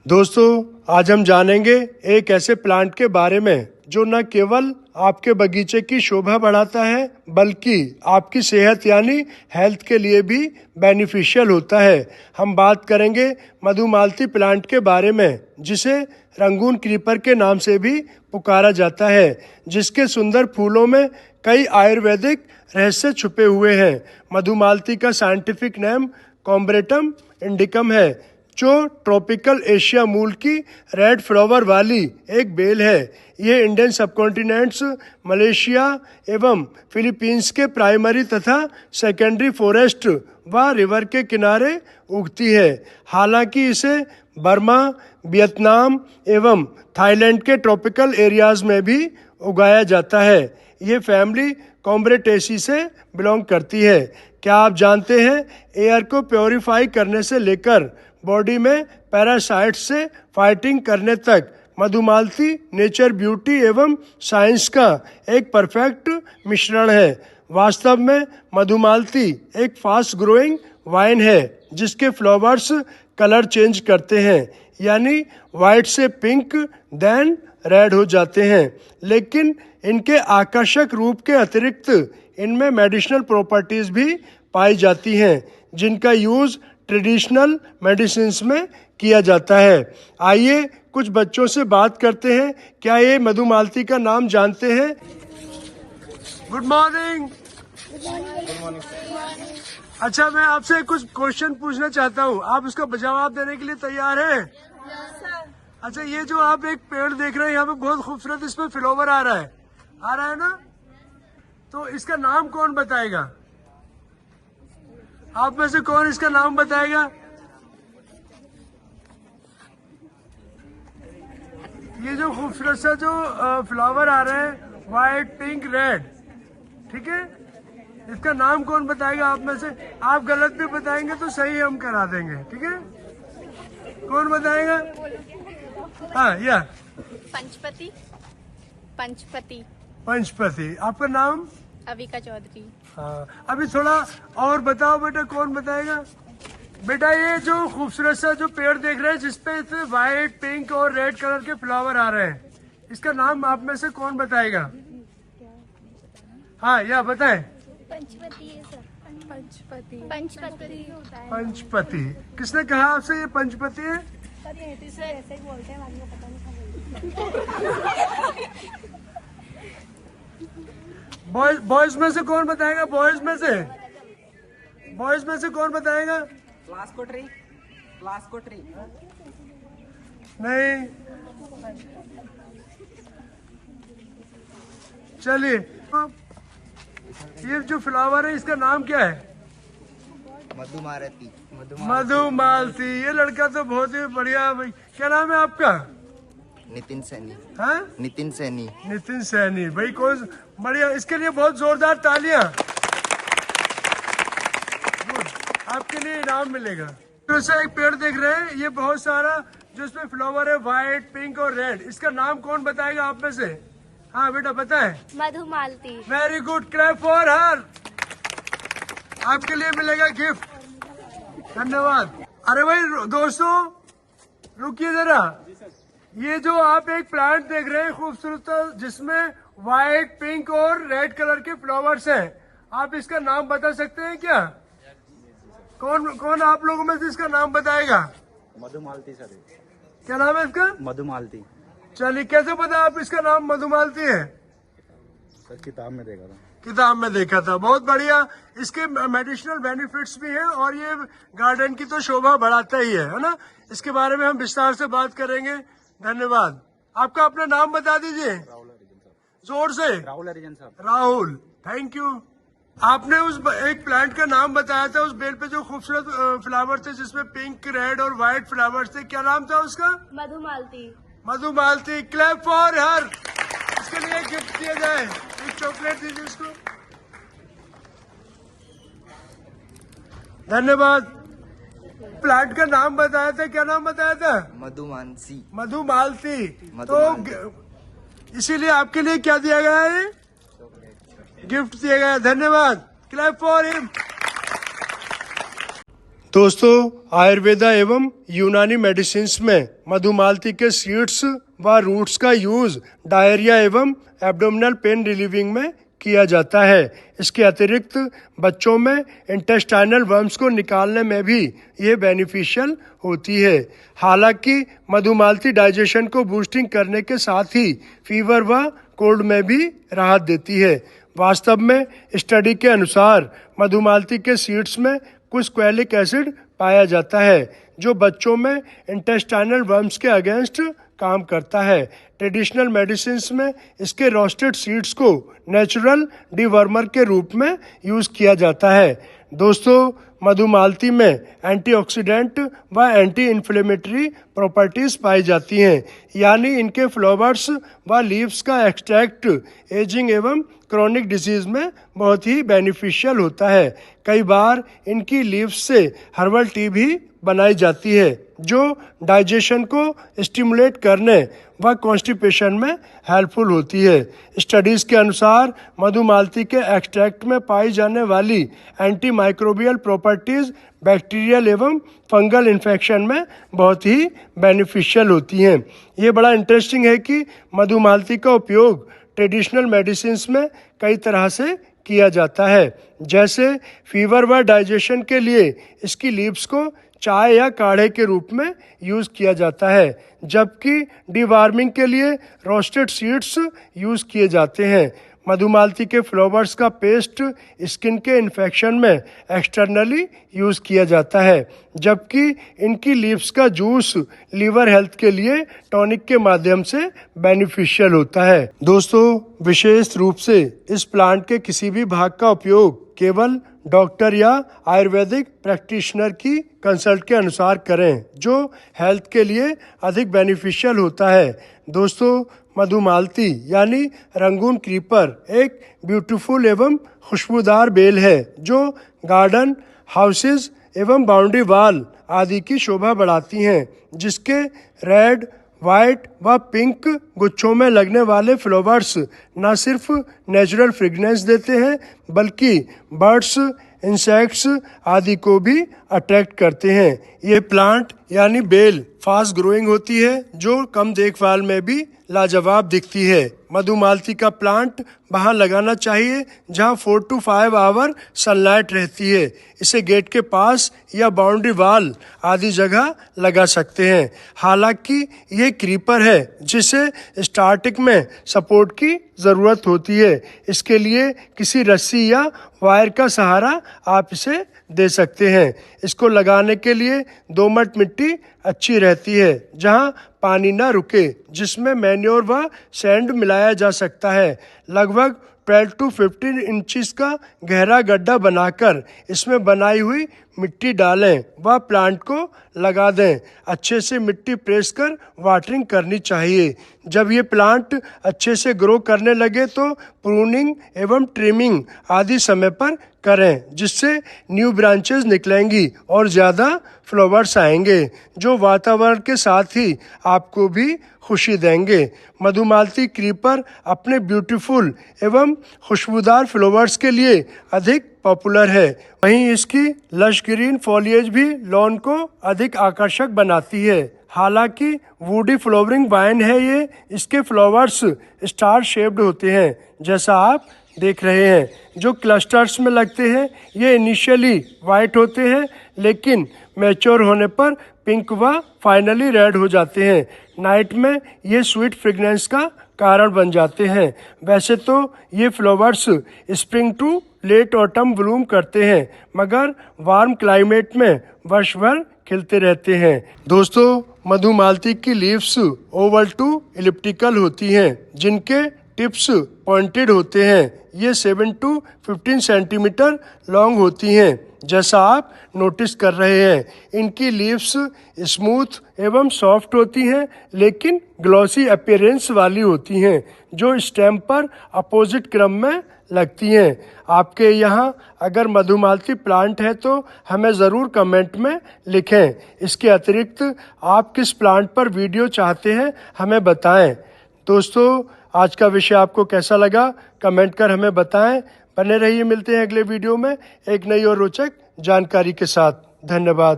दोस्तों, आज हम जानेंगे एक ऐसे प्लांट के बारे में जो न केवल आपके बगीचे की शोभा बढ़ाता है बल्कि आपकी सेहत यानी हेल्थ के लिए भी बेनिफिशियल होता है। हम बात करेंगे मधुमालती प्लांट के बारे में, जिसे रंगून क्रीपर के नाम से भी पुकारा जाता है, जिसके सुंदर फूलों में कई आयुर्वेदिक रहस्य छुपे हुए हैं। मधुमालती का साइंटिफिक नेम कॉम्ब्रेटम इंडिकम है, जो ट्रॉपिकल एशिया मूल की रेड फ्लावर वाली एक बेल है। ये इंडियन सबकॉन्टिनेंट्स, मलेशिया एवं फिलीपींस के प्राइमरी तथा सेकेंडरी फॉरेस्ट व रिवर के किनारे उगती है। हालांकि इसे बर्मा, वियतनाम एवं थाईलैंड के ट्रॉपिकल एरियाज में भी उगाया जाता है। ये फैमिली कॉम्ब्रेटेसी से बिलोंग करती है। क्या आप जानते हैं, एयर को प्योरीफाई करने से लेकर बॉडी में पैरासाइट्स से फाइटिंग करने तक मधुमालती नेचर, ब्यूटी एवं साइंस का एक परफेक्ट मिश्रण है। वास्तव में मधुमालती एक फास्ट ग्रोइंग वाइन है, जिसके फ्लावर्स कलर चेंज करते हैं, यानी वाइट से पिंक देन रेड हो जाते हैं। लेकिन इनके आकर्षक रूप के अतिरिक्त इनमें मेडिसिनल प्रॉपर्टीज भी पाई जाती हैं, जिनका यूज ट्रेडिशनल मेडिसिन्स में किया जाता है। आइए कुछ बच्चों से बात करते हैं। क्या ये मधुमालती का नाम जानते हैं? Good morning. अच्छा, मैं आपसे कुछ क्वेश्चन पूछना चाहता हूँ, आप उसका जवाब देने के लिए तैयार हैं? अच्छा, ये जो आप एक पेड़ देख रहे हैं, यहाँ पे बहुत खूबसूरत इसमें फ्लावर आ रहा है ना? तो इसका नाम कौन बताएगा? आप में से कौन इसका नाम बताएगा? ये जो खूबसूरत सा जो फ्लावर आ रहे हैं, वाइट, पिंक, रेड, ठीक है, इसका नाम कौन बताएगा आप में से? आप गलत भी बताएंगे तो सही हम करा देंगे, ठीक है? कौन बताएगा? हाँ, या पंचपति। पंचपति। पंचपति। आपका नाम? अविका चौधरी। हाँ, अभी थोड़ा और बताओ बेटा, कौन बताएगा? बेटा, ये जो खूबसूरत सा जो पेड़ देख रहे हैं, जिसपे इतने वाइट, पिंक और रेड कलर के फ्लावर आ रहे हैं, इसका नाम आप में से कौन बताएगा? हाँ, या बताएं। पंचपति है सर। पंचपति। पंचपति। पंचपति। किसने कहा आपसे ये पंचपति है? सर ये ऐसे ही बोलते हैं, वाली को पता नहीं। बॉयज में से कौन बताएगा? बॉयज में से कौन बताएगा? क्लास को ट्री। नहीं। चलिए, ये जो फ्लावर है, इसका नाम क्या है? मधुमालती। मधुमालती। ये लड़का तो बहुत ही बढ़िया। भाई, क्या नाम है आपका? नितिन सैनी। हाँ, नितिन सैनी। नितिन सैनी। भाई, कौन बढ़िया, इसके लिए बहुत जोरदार तालियां। गुड, आपके लिए इनाम मिलेगा। तो से एक पेड़ देख रहे हैं, ये बहुत सारा जो इसमें फ्लावर है, व्हाइट, पिंक और रेड, इसका नाम कौन बताएगा आप में से? हाँ बेटा, बताएं। Madhumalti. Very good, clap for her. आपके लिए मिलेगा गिफ्ट। धन्यवाद। अरे भाई दोस्तों, रुकिए जरा। ये जो आप एक प्लांट देख रहे हैं खूबसूरत, जिसमें व्हाइट, पिंक और रेड कलर के फ्लावर्स हैं, आप इसका नाम बता सकते हैं क्या? कौन आप लोगों में से इसका नाम बताएगा? मधुमालती सर। क्या नाम है इसका? मधुमालती। चलिए, कैसे पता आप इसका नाम मधुमालती है? सर किताब में देखा था। किताब में देखा था। बहुत बढ़िया। इसके मेडिसिनल बेनिफिट्स भी हैं और ये गार्डन की तो शोभा बढ़ाता ही है ना? इसके बारे में हम विस्तार से बात करेंगे। धन्यवाद। आपका अपना नाम बता दीजिए जोर से। राहुल हरिजन साहब। Rahul, thank you. आपने उस एक प्लांट का नाम बताया था, उस बेल पे जो खूबसूरत फ्लावर थे, जिसमें पिंक, रेड और व्हाइट फ्लावर्स थे, क्या नाम था उसका? Madhumalti. Madhumalti. Clap for her. इसके लिए गिफ्ट दिया जाए, एक चॉकलेट दीजिए इसको। धन्यवाद। प्लांट का नाम बताया था, क्या नाम बताया था? मधुमानसी। मधुमालती। तो इसीलिए आपके लिए क्या दिया गया है? गिफ्ट दिया गया। धन्यवाद। Clap for him. दोस्तों, आयुर्वेदा एवं यूनानी मेडिसिन्स में मधुमालती के सीड्स व रूट्स का यूज डायरिया एवं एब्डोमिनल पेन रिलीविंग में किया जाता है। इसके अतिरिक्त बच्चों में इंटेस्टाइनल वर्म्स को निकालने में भी ये बेनिफिशियल होती है। हालांकि मधुमालती डाइजेशन को बूस्टिंग करने के साथ ही फीवर व कोल्ड में भी राहत देती है। वास्तव में स्टडी के अनुसार मधुमालती के सीड्स में कुछ स्क्वैलिक एसिड पाया जाता है जो बच्चों में इंटेस्टाइनल वर्म्स के अगेंस्ट काम करता है। ट्रेडिशनल मेडिसिन्स में इसके रोस्टेड सीड्स को नेचुरल डिवर्मर के रूप में यूज किया जाता है। दोस्तों, मधुमालती में एंटीऑक्सीडेंट व एंटी इन्फ्लेमेटरी प्रॉपर्टीज पाई जाती हैं, यानी इनके फ्लावर्स व लीव्स का एक्सट्रैक्ट एजिंग एवं क्रॉनिक डिजीज में बहुत ही बेनिफिशियल होता है। कई बार इनकी लीव्स से हर्बल टी भी बनाई जाती है जो डाइजेशन को स्टिमुलेट करने व कॉन्स्टिपेशन में हेल्पफुल होती है। स्टडीज़ के अनुसार मधुमालती के एक्सट्रैक्ट में पाई जाने वाली एंटी माइक्रोबियल प्रॉपर्टीज़ बैक्टीरियल एवं फंगल इन्फेक्शन में बहुत ही बेनिफिशियल होती हैं। ये बड़ा इंटरेस्टिंग है कि मधुमालती का उपयोग ट्रेडिशनल मेडिसिन्स में कई तरह से किया जाता है। जैसे फीवर व डाइजेशन के लिए इसकी लीव्स को चाय या काढ़े के रूप में यूज़ किया जाता है, जबकि डिवार्मिंग के लिए रोस्टेड सीड्स यूज़ किए जाते हैं। मधुमालती के फ्लावर्स का पेस्ट स्किन के इन्फेक्शन में एक्सटर्नली यूज़ किया जाता है, जबकि इनकी लीव्स का जूस लीवर हेल्थ के लिए टॉनिक के माध्यम से बेनिफिशियल होता है। दोस्तों, विशेष रूप से इस प्लांट के किसी भी भाग का उपयोग केवल डॉक्टर या आयुर्वेदिक प्रैक्टिशनर की कंसल्ट के अनुसार करें, जो हेल्थ के लिए अधिक बेनिफिशियल होता है। दोस्तों, मधुमालती यानी रंगून क्रीपर एक ब्यूटीफुल एवं खुशबूदार बेल है जो गार्डन, हाउसेज एवं बाउंड्री वॉल आदि की शोभा बढ़ाती हैं, जिसके रेड, वाइट व पिंक गुच्छों में लगने वाले फ्लावर्स न सिर्फ नेचुरल फ्रेग्रेंस देते हैं बल्कि बर्ड्स, इंसेक्ट्स आदि को भी अट्रैक्ट करते हैं। ये प्लांट यानी बेल फास्ट ग्रोइंग होती है जो कम देखभाल में भी लाजवाब दिखती है। मधुमालती का प्लांट वहाँ लगाना चाहिए जहाँ 4 to 5 आवर सनलाइट रहती है। इसे गेट के पास या बाउंड्री वॉल आदि जगह लगा सकते हैं। हालांकि ये क्रीपर है जिसे स्टार्टिंग में सपोर्ट की ज़रूरत होती है। इसके लिए किसी रस्सी या वायर का सहारा आप इसे दे सकते हैं। इसको लगाने के लिए दोमट मिट्टी अच्छी रहती है जहां पानी न रुके, जिसमें मैन्योर व सैंड मिलाया जा सकता है। लगभग 12 to 15 इंचेस का गहरा गड्ढा बनाकर इसमें बनाई हुई मिट्टी डालें व प्लांट को लगा दें। अच्छे से मिट्टी प्रेस कर वाटरिंग करनी चाहिए। जब ये प्लांट अच्छे से ग्रो करने लगे तो प्रूनिंग एवं ट्रिमिंग आदि समय पर करें, जिससे न्यू ब्रांचेस निकलेंगी और ज़्यादा फ्लावर्स आएंगे जो वातावरण के साथ ही आपको भी खुशी देंगे। मधुमालती क्रीपर अपने ब्यूटीफुल एवं खुशबूदार फ्लावर्स के लिए अधिक पॉपुलर है। वहीं इसकी लश ग्रीन फॉलिएज भी लॉन को अधिक आकर्षक बनाती है। हालांकि वुडी फ्लावरिंग वाइन है ये, इसके फ्लावर्स स्टार शेप्ड होते हैं जैसा आप देख रहे हैं। जो क्लस्टर्स में लगते हैं ये इनिशियली वाइट होते हैं, लेकिन मैच्योर होने पर पिंक व फाइनली रेड हो जाते हैं। नाइट में ये स्वीट फ्रेग्रेंस का कारण बन जाते हैं। वैसे तो ये flowers spring to late autumn bloom करते हैं, मगर वार्म क्लाइमेट में वर्ष भर खिलते रहते हैं। दोस्तों, मधुमालती की लीव्स ओवल टू एलिप्टिकल होती हैं, जिनके टिप्स पॉइंटेड होते हैं। ये 7 to 15 सेंटीमीटर लॉन्ग होती हैं, जैसा आप नोटिस कर रहे हैं। इनकी लीव्स स्मूथ एवं सॉफ्ट होती हैं, लेकिन ग्लॉसी अपीयरेंस वाली होती हैं, जो स्टेम पर अपोजिट क्रम में लगती हैं। आपके यहाँ अगर मधुमालती प्लांट है तो हमें ज़रूर कमेंट में लिखें। इसके अतिरिक्त आप किस प्लांट पर वीडियो चाहते हैं हमें बताएं। दोस्तों, आज का विषय आपको कैसा लगा कमेंट कर हमें बताएं। बने रहिए, मिलते हैं अगले वीडियो में एक नई और रोचक जानकारी के साथ। धन्यवाद।